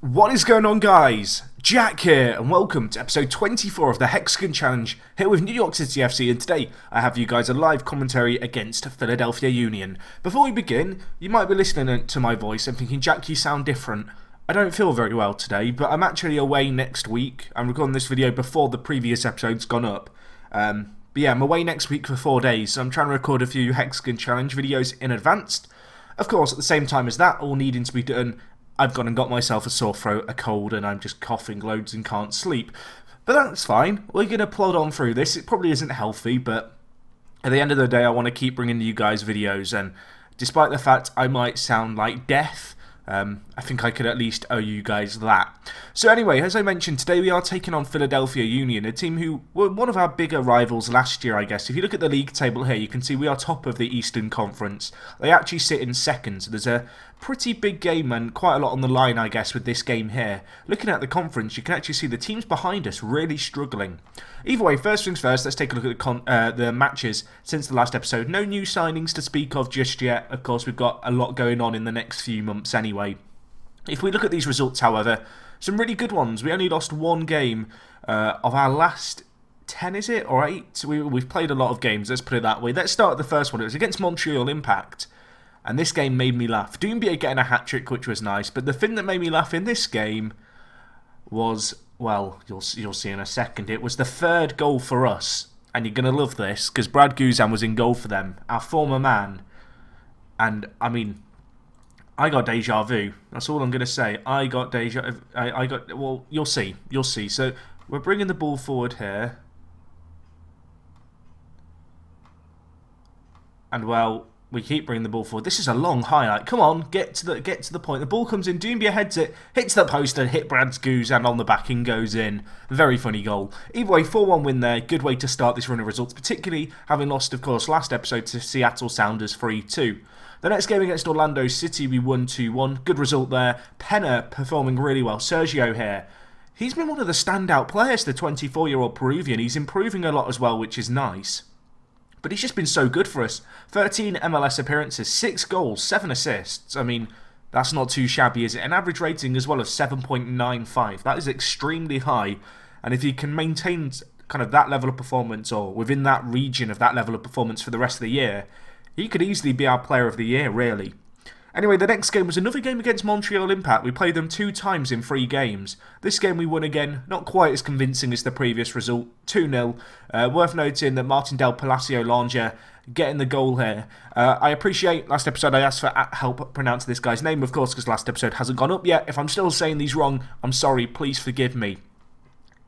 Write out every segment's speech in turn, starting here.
What is going on, guys? Jack here, and welcome to episode 24 of the Hexagon Challenge here with New York City FC, and today I have you guys a live commentary against Philadelphia Union. Before we begin, you might be listening to my voice and thinking, Jack, you sound different. I don't feel very well today, but I'm actually away next week. I'm recording this video before the previous episode's gone up. But yeah, I'm away next week for 4 days, so I'm trying to record a few Hexagon Challenge videos in advance. Of course, at the same time as that, all needing to be done, I've gone and got myself a sore throat, a cold, and I'm just coughing loads and can't sleep. But that's fine. We're going to plod on through this. It probably isn't healthy, but at the end of the day, I want to keep bringing you guys videos. And despite the fact I might sound like death, I think I could at least owe you guys that. So anyway, as I mentioned, today we are taking on Philadelphia Union, a team who were one of our bigger rivals last year, I guess. If you look at the league table here, you can see we are top of the Eastern Conference. They actually sit in second, so there's a pretty big game and quite a lot on the line, I guess, with this game here. Looking at the conference, you can actually see the teams behind us really struggling. Either way, first things first, let's take a look at the matches since the last episode. No new signings to speak of just yet. Of course, we've got a lot going on in the next few months anyway. If we look at these results, however, some really good ones. We only lost one game of our last 10, is it? Or 8? We've played a lot of games, let's put it that way. Let's start with the first one. It was against Montreal Impact. And this game made me laugh. Doumbia getting a hat-trick, which was nice. But the thing that made me laugh in this game was, well, you'll see in a second. It was the third goal for us. And you're going to love this, because Brad Guzan was in goal for them. Our former man. And, I mean, I got deja vu. That's all I'm going to say. I got deja... well, you'll see. You'll see. So, we're bringing the ball forward here. And, well, we keep bringing the ball forward. This is a long highlight. Come on, get to the point. The ball comes in. Doumbia heads it, hits the post and hit Brad's Guzan on the back and goes in. Very funny goal. Either way, 4-1 win there. Good way to start this run of results, particularly having lost, of course, last episode to Seattle Sounders 3-2. The next game against Orlando City, we won 2-1. Good result there. Penna performing really well. Sergio here. He's been one of the standout players, the 24-year-old Peruvian. He's improving a lot as well, which is nice. But he's just been so good for us. 13 MLS appearances, 6 goals, 7 assists. I mean, that's not too shabby, is it? An average rating as well of 7.95. That is extremely high. And if he can maintain kind of that level of performance, or within that region of that level of performance for the rest of the year, he could easily be our player of the year, really. Anyway, the next game was another game against Montreal Impact. We played them 2 times in 3 games. This game we won again, not quite as convincing as the previous result, 2-0. Worth noting that Martin Del Palacio Langer getting the goal here. I appreciate last episode I asked for help pronounce this guy's name, of course, because last episode hasn't gone up yet. If I'm still saying these wrong, I'm sorry, please forgive me.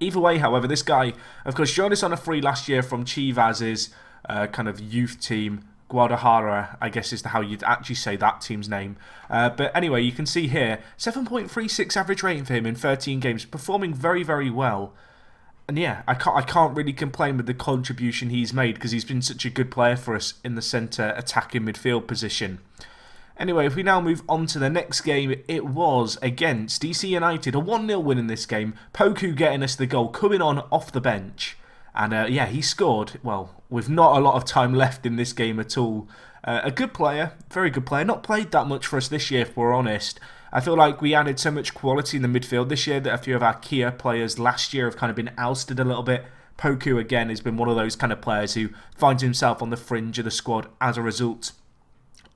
Either way, however, this guy, of course, joined us on a free last year from Chivas's kind of youth team. Guadalajara, I guess is how you'd actually say that team's name. But anyway, you can see here, 7.36 average rating for him in 13 games, performing very, very well. And yeah, I can't really complain with the contribution he's made, because he's been such a good player for us in the centre attacking midfield position. Anyway, if we now move on to the next game, it was against DC United, a 1-0 win in this game. Poku getting us the goal, coming on off the bench. And yeah, he scored, well, with not a lot of time left in this game at all. A good player, very good player. Not played that much for us this year, if we're honest. I feel like we added so much quality in the midfield this year that a few of our key players last year have kind of been ousted a little bit. Poku, again, has been one of those kind of players who finds himself on the fringe of the squad as a result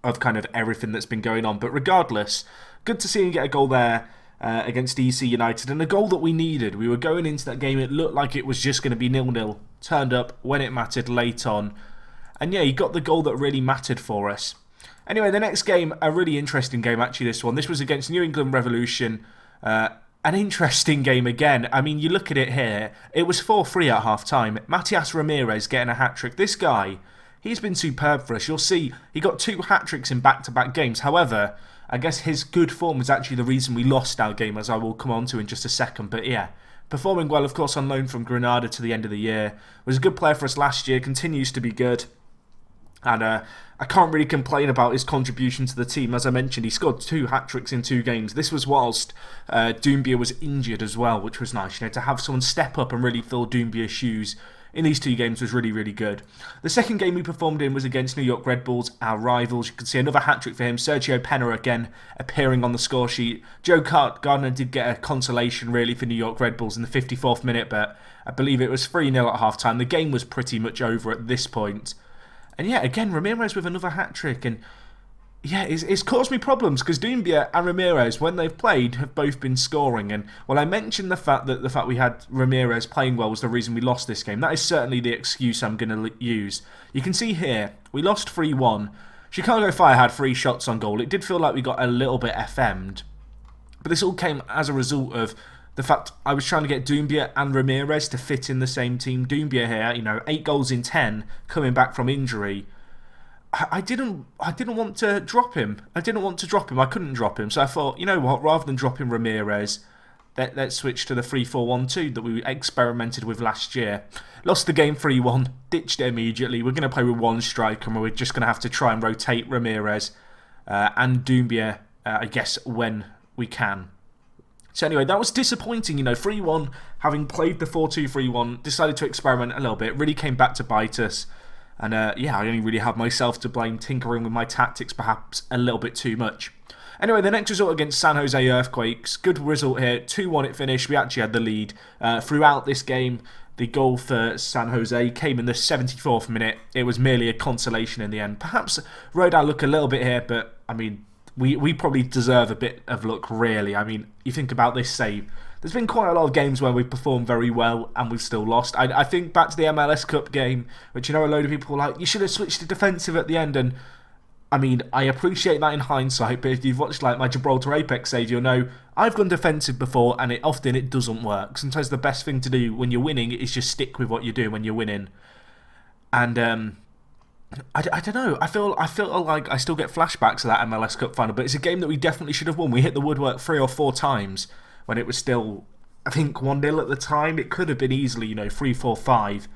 of kind of everything that's been going on. But regardless, good to see him get a goal there. Against DC United, and a goal that we needed. We were going into that game, it looked like it was just going to be 0-0. Turned up when it mattered late on. And yeah, he got the goal that really mattered for us. Anyway, the next game, a really interesting game actually, this one. This was against New England Revolution. An interesting game again. I mean, you look at it here, it was 4-3 at half-time. Matias Ramirez getting a hat-trick. This guy, he's been superb for us. You'll see, he got 2 hat-tricks in back-to-back games. However, I guess his good form was actually the reason we lost our game, as I will come on to in just a second. But yeah, performing well, of course, on loan from Granada to the end of the year. Was a good player for us last year, continues to be good. And I can't really complain about his contribution to the team. As I mentioned, he scored 2 hat-tricks in 2 games. This was whilst Doumbia was injured as well, which was nice. You know, to have someone step up and really fill Doumbia's shoes in these 2 games was really, really good. The second game we performed in was against New York Red Bulls, our rivals. You can see another hat-trick for him. Sergio Penna again appearing on the score sheet. Joe Gardner did get a consolation really for New York Red Bulls in the 54th minute, but I believe it was 3-0 at half-time. The game was pretty much over at this point. And yeah, again, Ramirez with another hat-trick. And yeah, it's caused me problems because Doumbia and Ramirez, when they've played, have both been scoring. And while I mentioned the fact we had Ramirez playing well was the reason we lost this game, that is certainly the excuse I'm going to use. You can see here, we lost 3-1. Chicago Fire had 3 shots on goal. It did feel like we got a little bit FM'd. But this all came as a result of the fact I was trying to get Doumbia and Ramirez to fit in the same team. Doumbia here, 8 goals in 10, coming back from injury. I didn't want to drop him. I couldn't drop him. So I thought, you know what, rather than dropping Ramirez, let's switch to the 3-4-1-2 that we experimented with last year. Lost the game 3-1, ditched it immediately. We're going to play with 1 striker, and we're just going to have to try and rotate Ramirez and Doumbia, I guess, when we can. So anyway, that was disappointing, 3-1, having played the 4-2-3-1, decided to experiment a little bit, really came back to bite us. And yeah, I only really have myself to blame, tinkering with my tactics perhaps a little bit too much. Anyway, the next result against San Jose Earthquakes, good result here, 2-1 it finished, we actually had the lead. Throughout this game, the goal for San Jose came in the 74th minute, it was merely a consolation in the end. Perhaps rode our luck a little bit here, but I mean, we probably deserve a bit of luck really. I mean, you think about this save. There's been quite a lot of games where we've performed very well and we've still lost. I think back to the MLS Cup game, which a load of people were like, you should have switched to defensive at the end. And I mean, I appreciate that in hindsight, but if you've watched like my Gibraltar Apex save, you'll know I've gone defensive before and often it doesn't work. Sometimes the best thing to do when you're winning is just stick with what you're doing when you're winning. And I don't know. I feel like I still get flashbacks of that MLS Cup final, but it's a game that we definitely should have won. We hit the woodwork 3 or 4 times. When it was still, I think, 1-0 at the time. It could have been easily, 3-4-5.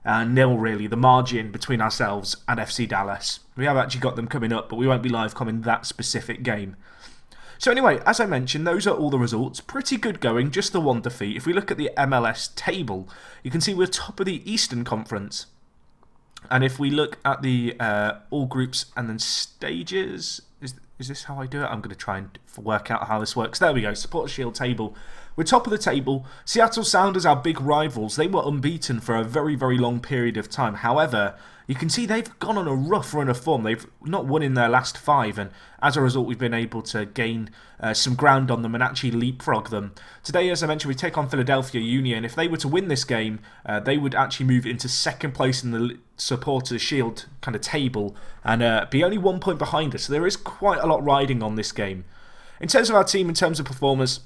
0 really, the margin between ourselves and FC Dallas. We have actually got them coming up, but we won't be live coming that specific game. So anyway, as I mentioned, those are all the results. Pretty good going, just the 1 defeat. If we look at the MLS table, you can see we're top of the Eastern Conference. And if we look at the all groups and then stages, is this how I do it? I'm going to try and work out how this works. There we go, Supporter Shield table. We're top of the table. Seattle Sounders, our big rivals, they were unbeaten for a very, very long period of time. However, you can see they've gone on a rough run of form. They've not won in their last 5, and as a result, we've been able to gain some ground on them and actually leapfrog them. Today, as I mentioned, we take on Philadelphia Union. If they were to win this game, they would actually move into 2nd place in the Supporters Shield kind of table and be only 1 point behind us. So there is quite a lot riding on this game. In terms of our team, in terms of performers,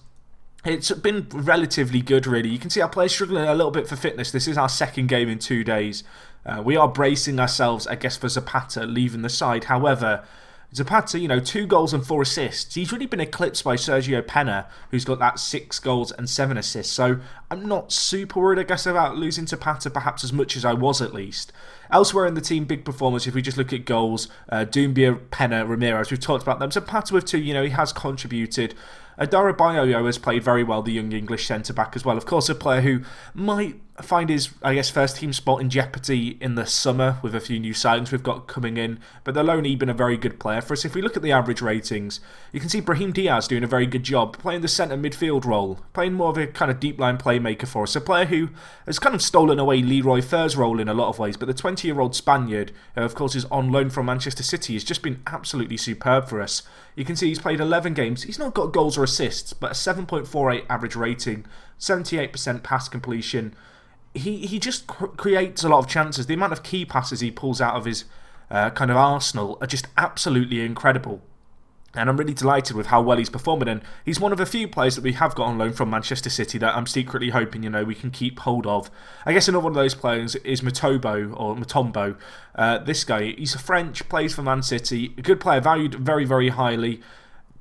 it's been relatively good, really. You can see our players struggling a little bit for fitness. This is our 2nd game in 2 days. We are bracing ourselves, I guess, for Zapata leaving the side. However, Zapata, 2 goals and 4 assists. He's really been eclipsed by Sergio Penna, who's got that 6 goals and 7 assists. So I'm not super worried, I guess, about losing Zapata, perhaps as much as I was at least. Elsewhere in the team, big performance. If we just look at goals, Doumbia, Penna, Ramirez, we've talked about them. Zapata with 2, he has contributed. Adara Bayoyo has played very well, the young English centre-back as well. Of course, a player who might find his, I guess, first team spot in jeopardy in the summer with a few new signings we've got coming in. But they'll only been a very good player for us. If we look at the average ratings, you can see Brahim Diaz doing a very good job, playing the centre midfield role, playing more of a kind of deep line playmaker for us. A player who has kind of stolen away Leroy Fer's role in a lot of ways. But the 20-year-old Spaniard, who of course is on loan from Manchester City, has just been absolutely superb for us. You can see he's played 11 games. He's not got goals or assists, but a 7.48 average rating, 78% pass completion. He just creates a lot of chances. The amount of key passes he pulls out of his kind of arsenal are just absolutely incredible. And I'm really delighted with how well he's performing. And he's one of a few players that we have got on loan from Manchester City that I'm secretly hoping, we can keep hold of. I guess another one of those players is Mutombo. This guy, he's a French, plays for Man City. A good player, valued very, very highly.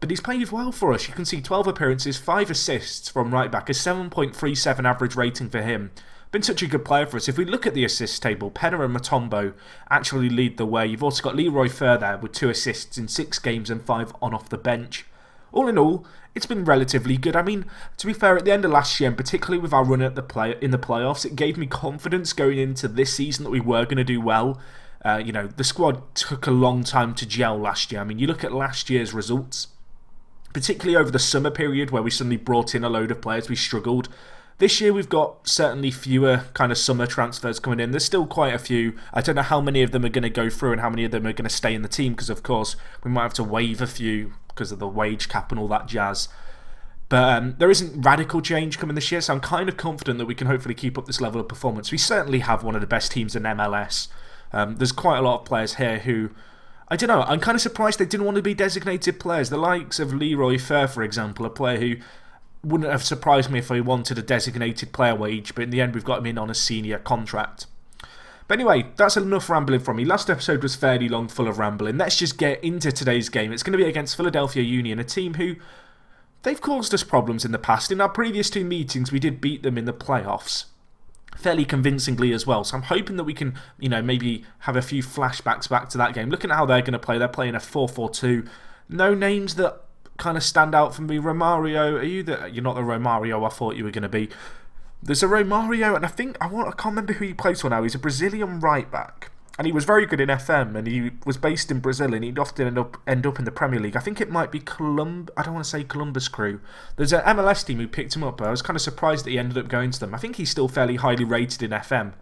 But he's played well for us. You can see 12 appearances, 5 assists from right back, a 7.37 average rating for him. Been such a good player for us. If we look at the assist table, Penna and Mutombo actually lead the way. You've also got Leroy Fer there with 2 assists in 6 games and 5 on off the bench. all in all, it's been relatively good. I mean, to be fair, at the end of last year, and particularly with our run at in the playoffs, it gave me confidence going into this season that we were going to do well. The squad took a long time to gel last year. I mean, you look at last year's results, particularly over the summer period where we suddenly brought in a load of players, we struggled. This year we've got certainly fewer kind of summer transfers coming in. There's still quite a few. I don't know how many of them are going to go through and how many of them are going to stay in the team, because of course we might have to waive a few because of the wage cap and all that jazz. But there isn't radical change coming this year, so I'm kind of confident that we can hopefully keep up this level of performance. We certainly have one of the best teams in MLS. There's quite a lot of players here who, I don't know, I'm kind of surprised they didn't want to be designated players. The likes of Leroy Fer, for example, a player who wouldn't have surprised me if he wanted a designated player wage, but in the end we've got him in on a senior contract. But anyway, that's enough rambling from me. Last episode was fairly long, full of rambling. Let's just get into today's game. It's going to be against Philadelphia Union, a team who, they've caused us problems in the past. In our previous 2 meetings, we did beat them in the playoffs, fairly convincingly as well. So I'm hoping that we can, maybe have a few flashbacks back to that game. Looking at how they're going to play, they're playing a 4-4-2. No names that kind of stand out for me. Romario, you're not the Romario I thought you were going to be. There's a Romario, and I can't remember who he plays for now. He's a Brazilian right back, and he was very good in FM, and he was based in Brazil, and he'd often end up in the Premier League. I think it might be I don't want to say Columbus Crew. There's an MLS team who picked him up, but I was kind of surprised that he ended up going to them. I think he's still fairly highly rated in FM.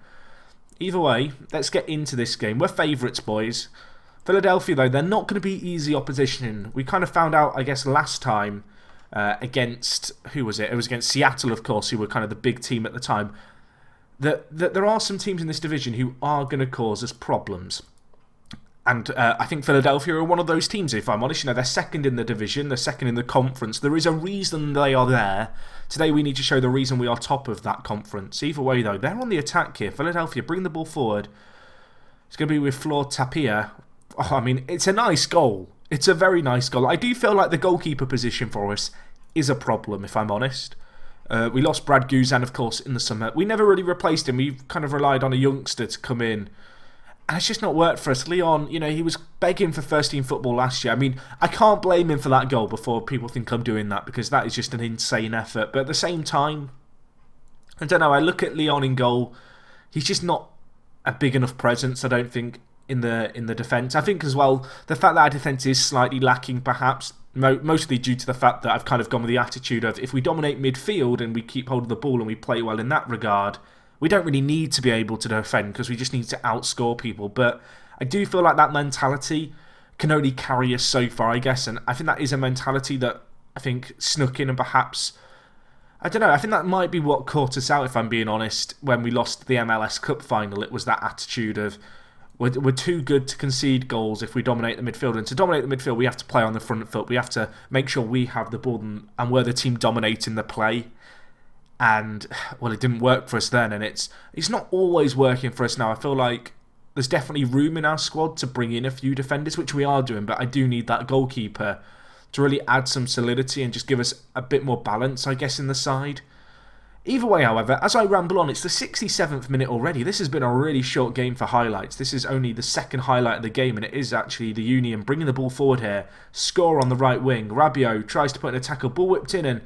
Either way, let's get into this game. We're favourites, boys. Philadelphia, though, they're not going to be easy opposition. We kind of found out, I guess, last time against, who was it? It was against Seattle, of course, who were kind of the big team at the time. That there are some teams in this division who are going to cause us problems. And I think Philadelphia are one of those teams, if I'm honest. They're second in the division, they're second in the conference. There is a reason they are there. Today we need to show the reason we are top of that conference. Either way, though, they're on the attack here. Philadelphia, bring the ball forward. It's going to be with Flor Tapia. Oh, I mean, it's a nice goal. It's a very nice goal. I do feel like the goalkeeper position for us is a problem, if I'm honest. We lost Brad Guzan, of course, in the summer. We never really replaced him. We've kind of relied on a youngster to come in. And it's just not worked for us. Leon, he was begging for first-team football last year. I mean, I can't blame him for that goal before people think I'm doing that, because that is just an insane effort. But at the same time, I don't know, I look at Leon in goal. He's just not a big enough presence, I don't think, in the defence. I think as well, the fact that our defence is slightly lacking, perhaps, mostly due to the fact that I've kind of gone with the attitude of, if we dominate midfield and we keep hold of the ball and we play well in that regard, we don't really need to be able to defend, because we just need to outscore people. But I do feel like that mentality can only carry us so far, I guess, and I think that is a mentality that I think snuck in, and perhaps, I don't know, I think that might be what caught us out, if I'm being honest, when we lost the MLS Cup final. It was that attitude of, we're too good to concede goals if we dominate the midfield. And to dominate the midfield, we have to play on the front foot. We have to make sure we have the ball and we're the team dominating the play. And, well, it didn't work for us then. And it's not always working for us now. I feel like there's definitely room in our squad to bring in a few defenders, which we are doing. But I do need that goalkeeper to really add some solidity and just give us a bit more balance, I guess, in the side. Either way, however, as I ramble on, it's the 67th minute already. This has been a really short game for highlights. This is only the second highlight of the game, and it is actually the Union bringing the ball forward here. Score on the right wing. Rabiot tries to put in a tackle, ball whipped in, and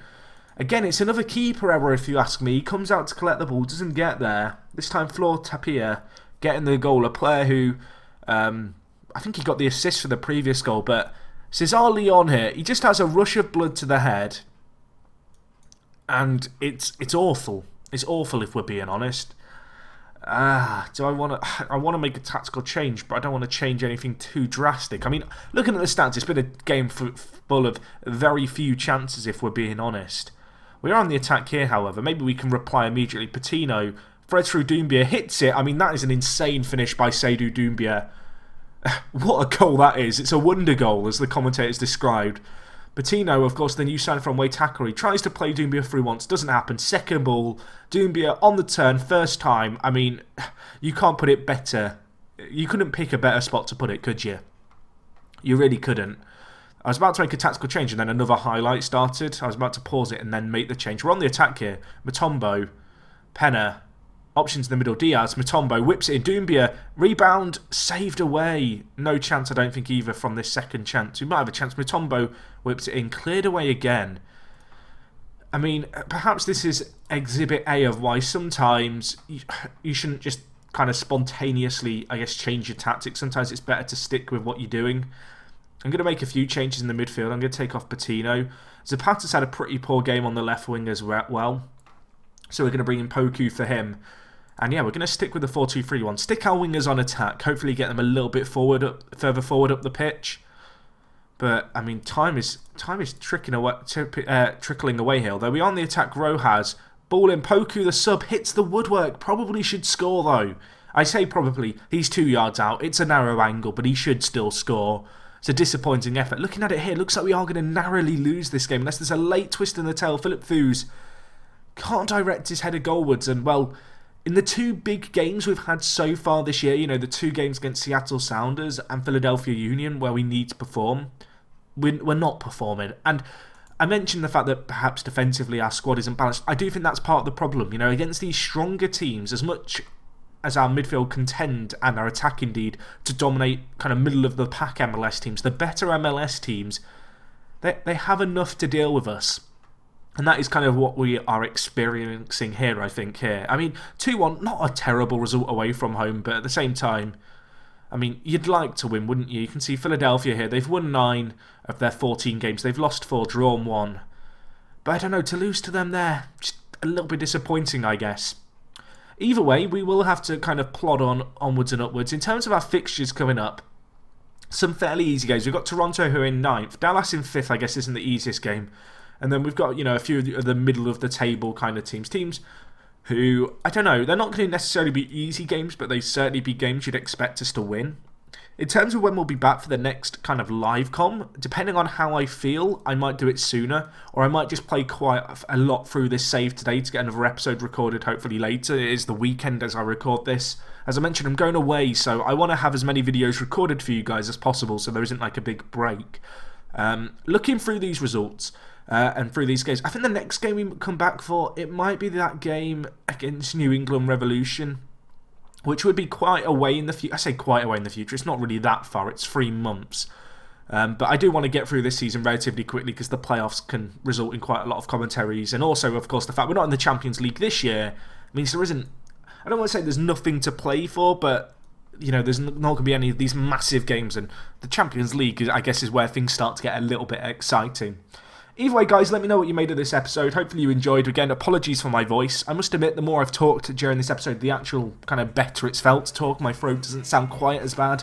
again, it's another keeper error, if you ask me. He comes out to collect the ball, doesn't get there. This time, Flor Tapia getting the goal. A player who, I think he got the assist for the previous goal, but Cesar Leon here, he just has a rush of blood to the head. And it's awful. It's awful, if we're being honest. I want to make a tactical change, but I don't want to change anything too drastic. I mean, looking at the stats, it's been a game full of very few chances, if we're being honest. We are on the attack here, however. Maybe we can reply immediately. Patino threads through Doumbia, hits it. I mean, that is an insane finish by Seydou Doumbia. What a goal that is. It's a wonder goal, as the commentators described. Patino, of course, the new sign from Waytakere. He tries to play Doumbia through once, doesn't happen. Second ball, Doumbia on the turn, first time. I mean, you can't put it better. You couldn't pick a better spot to put it, could you? You really couldn't. I was about to make a tactical change, and then another highlight started. I was about to pause it and then make the change. We're on the attack here. Mutombo, Penna, Options in the middle, Diaz, Mutombo, whips it in, Doumbia, rebound, saved away. No chance, I don't think, either from this second chance. We might have a chance. Mutombo whips it in, cleared away again. I mean, perhaps this is exhibit A of why sometimes you shouldn't just kind of spontaneously, I guess, change your tactics. Sometimes it's better to stick with what you're doing. I'm going to make a few changes in the midfield. I'm going to take off Patino. Zapata's had a pretty poor game on the left wing as well. So we're going to bring in Poku for him. And yeah, we're going to stick with the 4-2-3-1. Stick our wingers on attack. Hopefully get them a little bit further forward up the pitch. But, I mean, time is trickling away here. Although we are on the attack, Rojas. Ball in, Poku, the sub, hits the woodwork. Probably should score, though. I say probably. He's 2 yards out. It's a narrow angle, but he should still score. It's a disappointing effort. Looking at it here, looks like we are going to narrowly lose this game. Unless there's a late twist in the tail. Philip Foos can't direct his header goalwards. And, well, in the 2 big games we've had so far this year, you know, the 2 games against Seattle Sounders and Philadelphia Union, where we need to perform, we're not performing. And I mentioned the fact that perhaps defensively our squad isn't balanced. I do think that's part of the problem. You know, against these stronger teams, as much as our midfield contend and our attack indeed to dominate kind of middle of the pack MLS teams, the better MLS teams, they have enough to deal with us. And that is kind of what we are experiencing here, I think, here. I mean, 2-1, not a terrible result away from home, but at the same time, I mean, you'd like to win, wouldn't you? You can see Philadelphia here. They've won 9 of their 14 games. They've lost 4, drawn 1. But I don't know, to lose to them there, just a little bit disappointing, I guess. Either way, we will have to kind of plod on onwards and upwards. In terms of our fixtures coming up, some fairly easy games. We've got Toronto who are in 9th. Dallas in 5th, I guess, isn't the easiest game. And then we've got, you know, a few of the middle of the table kind of teams. Teams who, I don't know, they're not going to necessarily be easy games, but they certainly be games you'd expect us to win. In terms of when we'll be back for the next kind of live com, depending on how I feel, I might do it sooner, or I might just play quite a lot through this save today to get another episode recorded hopefully later. It is the weekend as I record this. As I mentioned, I'm going away, so I want to have as many videos recorded for you guys as possible, so there isn't like a big break. Looking through these results, and through these games, I think the next game we come back for, it might be that game against New England Revolution, which would be quite away in the future. I say quite away in the future, it's not really that far, it's 3 months. But I do want to get through this season relatively quickly because the playoffs can result in quite a lot of commentaries. And also, of course, the fact we're not in the Champions League this year means there isn't, I don't want to say there's nothing to play for, but you know, there's not going to be any of these massive games. And the Champions League, I guess, is where things start to get a little bit exciting. Either way, guys, let me know what you made of this episode. Hopefully you enjoyed. Again, apologies for my voice. I must admit, the more I've talked during this episode, the actual kind of better it's felt to talk. My throat doesn't sound quite as bad,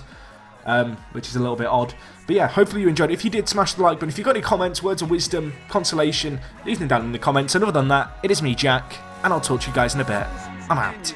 which is a little bit odd. But yeah, hopefully you enjoyed. If you did, smash the like button. If you've got any comments, words of wisdom, consolation, leave them down in the comments. And other than that, it is me, Jack, and I'll talk to you guys in a bit. I'm out.